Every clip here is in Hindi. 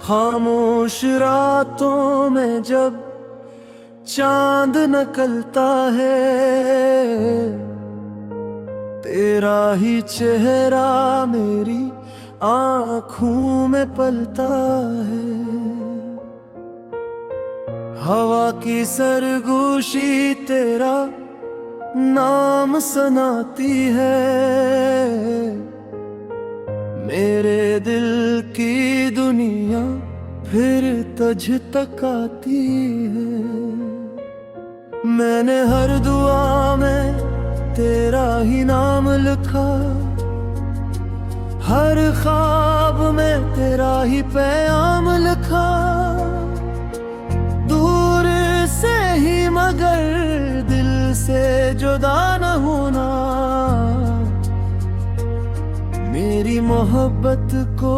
खामोश रातों में जब चांद निकलता है, तेरा ही चेहरा मेरी आँखों में पलता है। हवा की सरगोशी तेरा नाम सुनाती है, मेरे दिल की दुनिया फिर तुझ तक आती है। मैंने हर दुआ में तेरा ही नाम लिखा, हर ख्वाब में तेरा ही पैगाम लिखा। दूर से ही मगर दिल से जुदा न होना, मेरी मोहब्बत को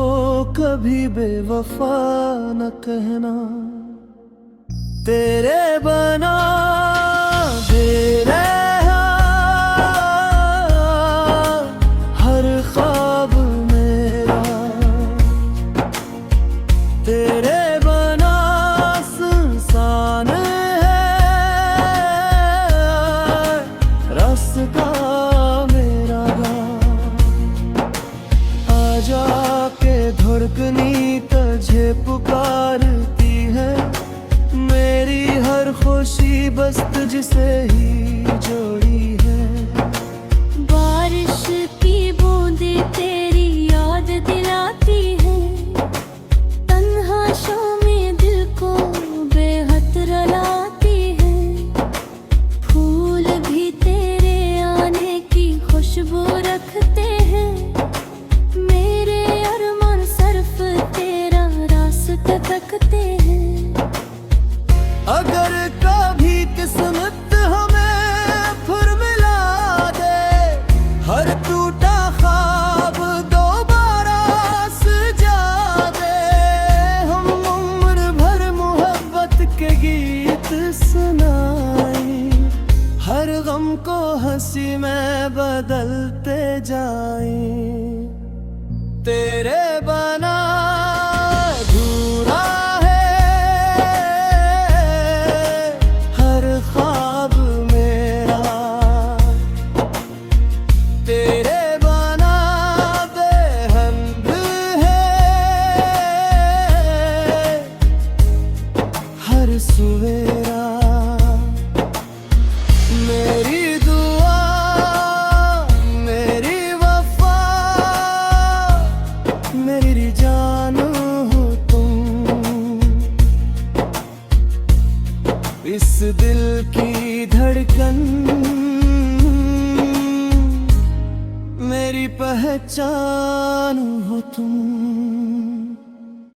कभी बेवफा न कहना। तेरे बना बेरहा हर ख्वाब मेरा, तेरे बना सुनसान है रास्ता मेरा। आजा के धड़कनी तुझे पुकारती है, मेरी हर खुशी बस तुझसे ही जोड़ी है। बारिश की बूंदें तेरी याद दिलाती है, तन्हा शामें दिल को बेहद रुलाती है। फूल भी तेरे आने की खुशबू रखते हैं, मेरे अरमान सिर्फ तेरा रास्ता तकते हैं। अगर कभी किस्मत हमें फिर मिला दे, हर टूटा ख्वाब दोबारा सजा दे, हम उम्र भर मोहब्बत के गीत सुनाएं, हर गम को हंसी में बदलते जाएं। तेरे बना अधूरा सवेरा। मेरी दुआ मेरी वफा, मेरी जान हो तुम। इस दिल की धड़कन मेरी पहचान हो तुम।